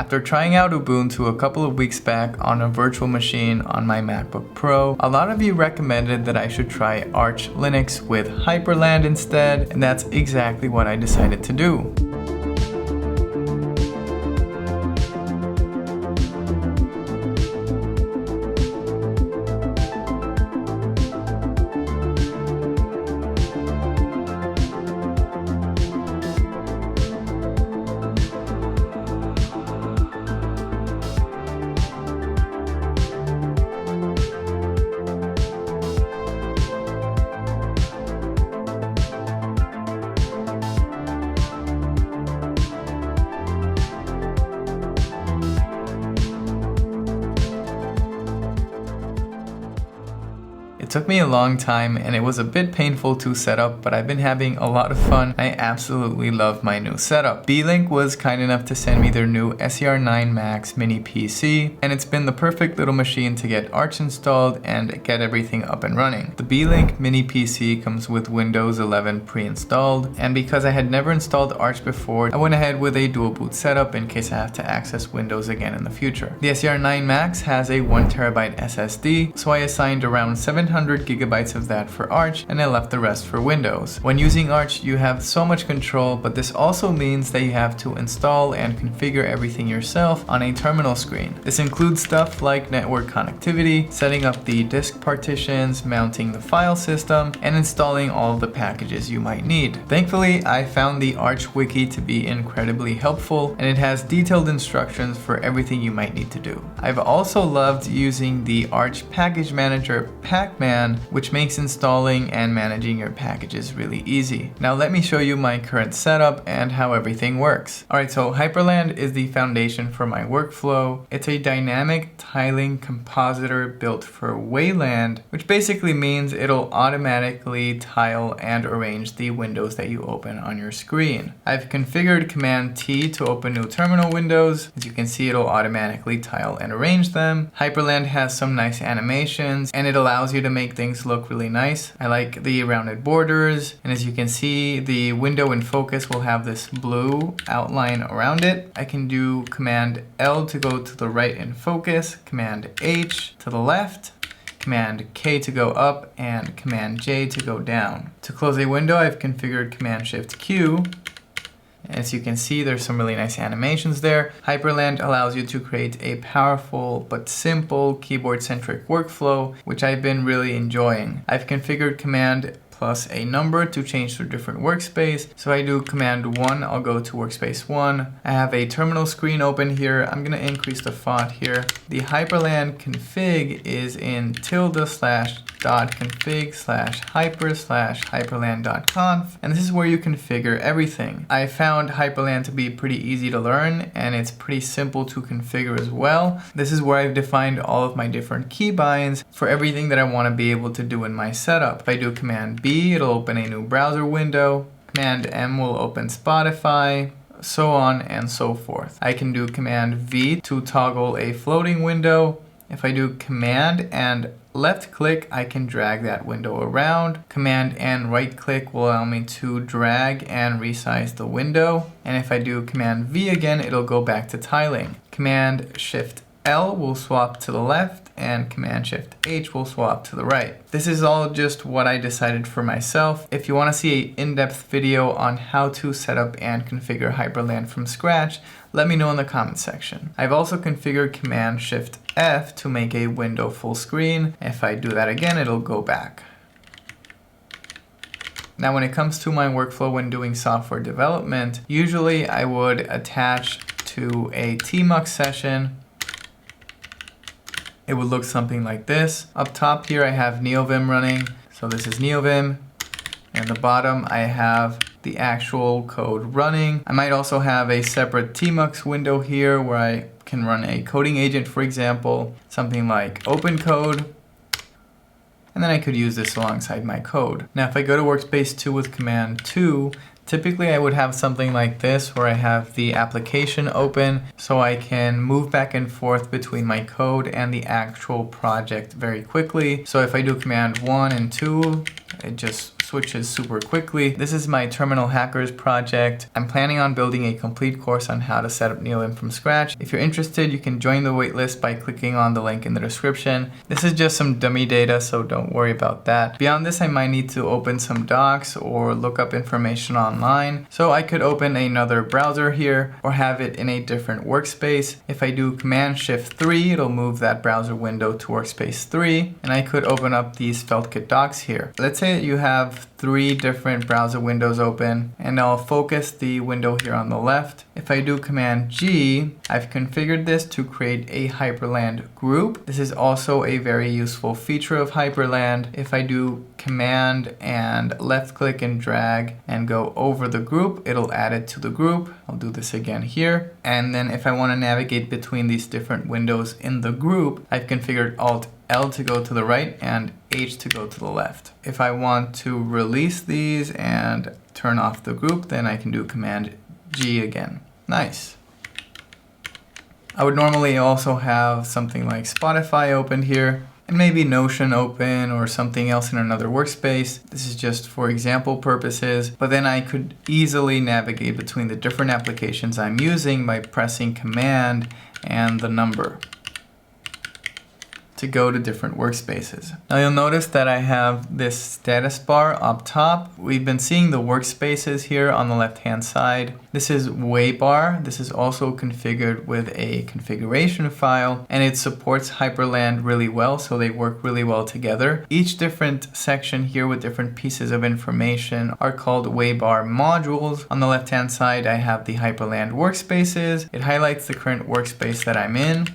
After trying out Ubuntu a couple of weeks back on a virtual machine on my MacBook Pro, a lot of you recommended that I should try Arch Linux with Hyprland instead, and that's exactly what I decided to do. It took me a long time and it was a bit painful to set up, but I've been having a lot of fun. I absolutely love my new setup. Beelink was kind enough to send me their new SER9 Max Mini PC, and it's been the perfect little machine to get Arch installed and get everything up and running. The Beelink Mini PC comes with Windows 11 pre-installed, and because I had never installed Arch before, I went ahead with a dual boot setup in case I have to access Windows again in the future. The SER9 Max has a 1TB SSD, so I assigned around 700 gigabytes of that for Arch, and I left the rest for Windows. When using Arch, you have so much control, but this also means that you have to install and configure everything yourself on a terminal screen. This includes stuff like network connectivity, setting up the disk partitions, mounting the file system, and installing all of the packages you might need. Thankfully, I found the Arch wiki to be incredibly helpful, and it has detailed instructions for everything you might need to do. I've also loved using the Arch package manager Pacman, which makes installing and managing your packages really easy. Now let me show you my current setup and how everything works. Alright, so Hyprland is the foundation for my workflow. It's a dynamic tiling compositor built for Wayland, which basically means it'll automatically tile and arrange the windows that you open on your screen. I've configured Command T to open new terminal windows. As you can see, it'll automatically tile and arrange them. Hyprland has some nice animations, and it allows you to make things look really nice. I like the rounded borders, and as you can see, the window in focus will have this blue outline around it. I can do Command L to go to the right in focus, Command H to the left, Command K to go up, and Command J to go down. To close a window, I've configured Command Shift Q. As you can see, there's some really nice animations there. Hyprland allows you to create a powerful but simple keyboard-centric workflow, which I've been really enjoying. I've configured Command plus a number to change to a different workspace. So I do Command 1, I'll go to workspace 1. I have a terminal screen open here. I'm gonna increase the font here. The Hyprland config is in ~config/hyper/hyprland.conf, and this is where you configure everything. I found Hyprland to be pretty easy to learn, and it's pretty simple to configure as well. This is where I've defined all of my different keybinds for everything that I want to be able to do in my setup. If I do Command B, it'll open a new browser window. Command M will open Spotify, so on and so forth. I can do Command V to toggle a floating window. If I do Command and left click, I can drag that window around. Command and right click will allow me to drag and resize the window. And if I do Command V again, it'll go back to tiling. Command Shift L will swap to the left, and Command Shift H will swap to the right. This is all just what I decided for myself. If you want to see an in-depth video on how to set up and configure Hyprland from scratch, let me know in the comments section. I've also configured Command Shift F to make a window full screen. If I do that again, it'll go back. Now when it comes to my workflow when doing software development, usually I would attach to a tmux session. It would look something like this. Up top here I have NeoVim running, so this is NeoVim. And the bottom I have the actual code running. I might also have a separate tmux window here where I can run a coding agent, for example, something like OpenCode. And then I could use this alongside my code. Now if I go to workspace 2 with Command 2, typically I would have something like this where I have the application open so I can move back and forth between my code and the actual project very quickly. So if I do Command 1 and 2, it just switches super quickly. This is my Terminal Hackers project. I'm planning on building a complete course on how to set up NeoVim from scratch. If you're interested, you can join the waitlist by clicking on the link in the description. This is just some dummy data, so don't worry about that. Beyond this, I might need to open some docs or look up information online. So I could open another browser here or have it in a different workspace. If I do Command-Shift-3, it'll move that browser window to workspace 3, and I could open up these FeltKit docs here. Let's say that you have 3 different browser windows open, and I'll focus the window here on the left. If I do Command-G, I've configured this to create a Hyprland group. This is also a very useful feature of Hyprland. If I do Command and left click and drag and go over the group, it'll add it to the group. I'll do this again here. And then if I want to navigate between these different windows in the group, I've configured Alt-L to go to the right and H to go to the left. If I want to release these and turn off the group, then I can do Command-G again. Nice. I would normally also have something like Spotify opened here, and maybe Notion open or something else in another workspace. This is just for example purposes, but then I could easily navigate between the different applications I'm using by pressing Command and the number to go to different workspaces. Now you'll notice that I have this status bar up top. We've been seeing the workspaces here on the left-hand side. This is WayBar. This is also configured with a configuration file, and it supports Hyprland really well, so they work really well together. Each different section here with different pieces of information are called WayBar modules. On the left-hand side, I have the Hyprland workspaces. It highlights the current workspace that I'm in.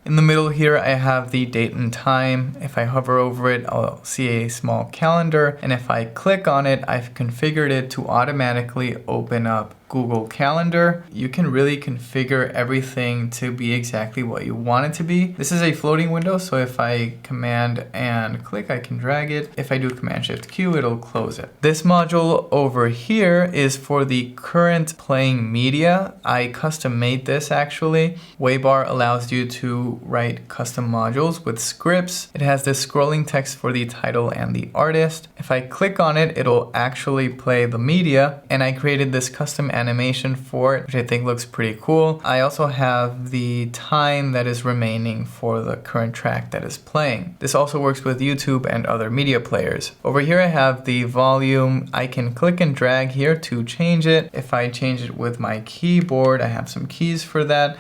In the middle here, I have the date and time. If I hover over it, I'll see a small calendar. And if I click on it, I've configured it to automatically open up Google Calendar. You can really configure everything to be exactly what you want it to be. This is a floating window, so if I command and click, I can drag it. If I do Command-Shift-Q, it'll close it. This module over here is for the current playing media. I custom made this actually. WayBar allows you to write custom modules with scripts. It has this scrolling text for the title and the artist. If I click on it, it'll actually play the media, and I created this custom animation for it, which I think looks pretty cool. I also have the time that is remaining for the current track that is playing. This also works with YouTube and other media players. Over here I have the volume. I can click and drag here to change it. If I change it with my keyboard, I have some keys for that.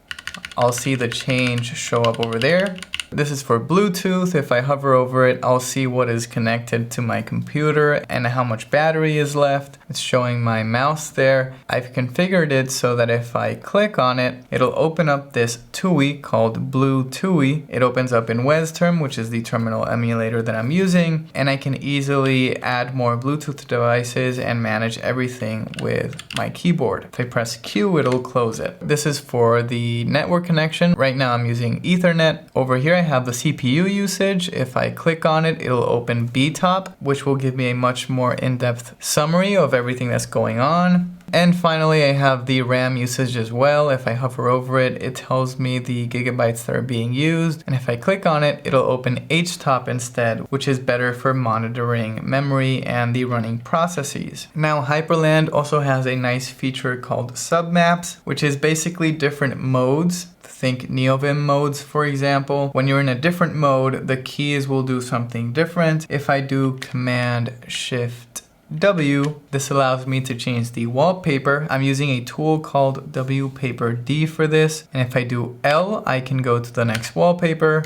I'll see the change show up over there. This is for Bluetooth. If I hover over it, I'll see what is connected to my computer and how much battery is left. It's showing my mouse there. I've configured it so that if I click on it, it'll open up this TUI called Blue TUI. It opens up in WesTerm, which is the terminal emulator that I'm using, and I can easily add more Bluetooth devices and manage everything with my keyboard. If I press Q, it'll close it. This is for the network connection. Right now I'm using Ethernet. Over here I have the CPU usage. If I click on it, it'll open BTOP, which will give me a much more in-depth summary of everything that's going on. And finally, I have the RAM usage as well. If I hover over it, it tells me the gigabytes that are being used. And if I click on it, it'll open HTOP instead, which is better for monitoring memory and the running processes. Now, Hyprland also has a nice feature called submaps, which is basically different modes. Think NeoVim modes, for example. When you're in a different mode, the keys will do something different. If I do Command-Shift-W, this allows me to change the wallpaper. I'm using a tool called WPaperD for this. And if I do L, I can go to the next wallpaper,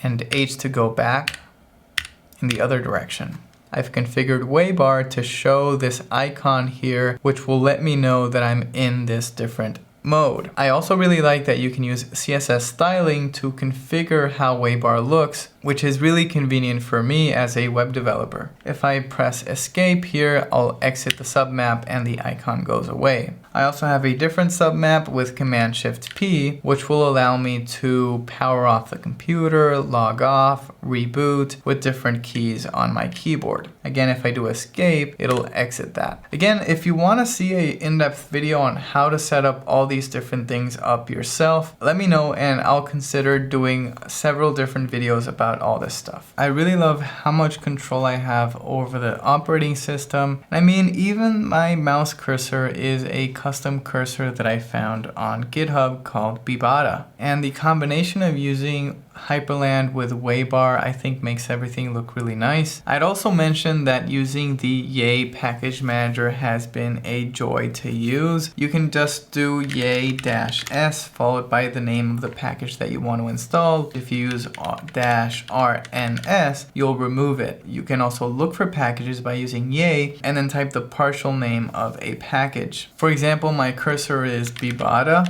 and H to go back in the other direction. I've configured WayBar to show this icon here, which will let me know that I'm in this different mode. I also really like that you can use CSS styling to configure how WayBar looks, which is really convenient for me as a web developer. If I press escape here, I'll exit the submap and the icon goes away. I also have a different submap with Command-Shift-P, which will allow me to power off the computer, log off, reboot with different keys on my keyboard. Again, if I do escape, it'll exit that. Again, if you want to see an in-depth video on how to set up all these different things up yourself, let me know and I'll consider doing several different videos about all this stuff. I really love how much control I have over the operating system. I mean, even my mouse cursor is a custom cursor that I found on GitHub called Bibata. And the combination of using Hyprland with Waybar I think makes everything look really nice. I'd also mention that using the Yay package manager has been a joy to use. You can just do Yay-S followed by the name of the package that you want to install. If you use -RNS, you'll remove it. You can also look for packages by using Yay and then type the partial name of a package. For example, my cursor is Bibata,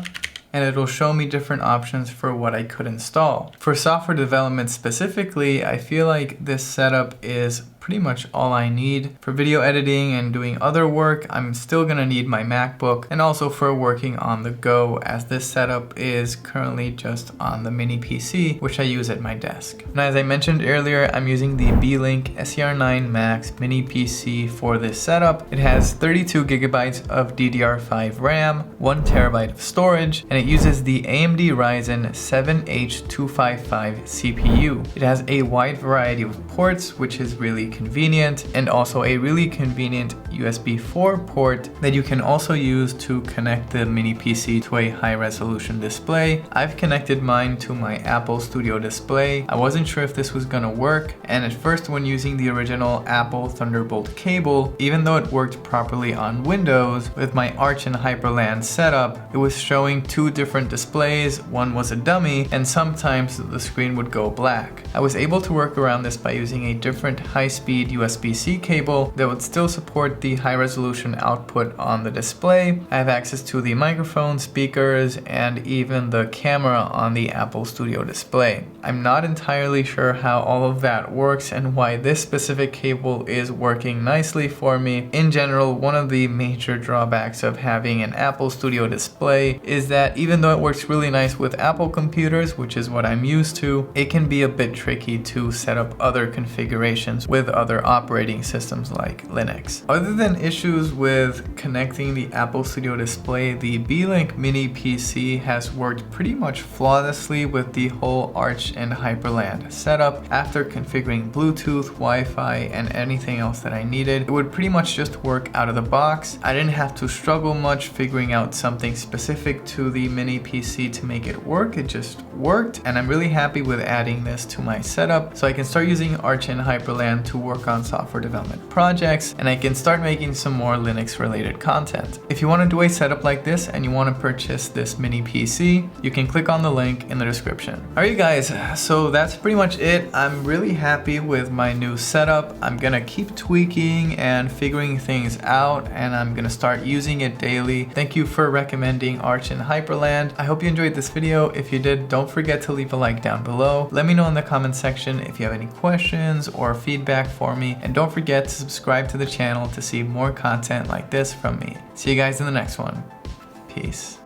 and it'll show me different options for what I could install. For software development specifically, I feel like this setup is pretty much all I need. For video editing and doing other work, I'm still gonna need my MacBook, and also for working on the go, as this setup is currently just on the mini PC, which I use at my desk. And as I mentioned earlier, I'm using the Beelink SER9 Max mini PC for this setup. It has 32 gigabytes of DDR5 RAM, 1 terabyte of storage, and it uses the AMD Ryzen 7H255 CPU. It has a wide variety of ports, which is really convenient, and also a really convenient USB 4 port that you can also use to connect the mini PC to a high resolution display. I've connected mine to my Apple Studio display. I wasn't sure if this was gonna work, and at first when using the original Apple Thunderbolt cable, even though it worked properly on Windows, with my Arch and Hyprland setup, it was showing two different displays. One was a dummy, and sometimes the screen would go black. I was able to work around this by using a different high-speed USB-C cable that would still support the high-resolution output on the display. I have access to the microphone, speakers, and even the camera on the Apple Studio display. I'm not entirely sure how all of that works and why this specific cable is working nicely for me. In general, one of the major drawbacks of having an Apple Studio display is that even though it works really nice with Apple computers, which is what I'm used to, it can be a bit tricky to set up other configurations with other operating systems like Linux. Other than issues with connecting the Apple Studio display, the Beelink Mini PC has worked pretty much flawlessly with the whole Arch and Hyprland setup. After configuring Bluetooth, Wi-Fi, and anything else that I needed, it would pretty much just work out of the box. I didn't have to struggle much figuring out something specific to the Mini PC to make it work. It just worked, and I'm really happy with adding this to my setup so I can start using Arch and Hyprland to work on software development projects, and I can start making some more Linux related content. If you want to do a setup like this and you want to purchase this mini PC, you can click on the link in the description. Alright guys, so that's pretty much it. I'm really happy with my new setup. I'm gonna keep tweaking and figuring things out, and I'm gonna start using it daily. Thank you for recommending Arch and Hyprland. I hope you enjoyed this video. If you did, don't forget to leave a like down below. Let me know in the comment section if you have any questions or feedback for me, and don't forget to subscribe to the channel to see more content like this from me. See you guys in the next one. Peace.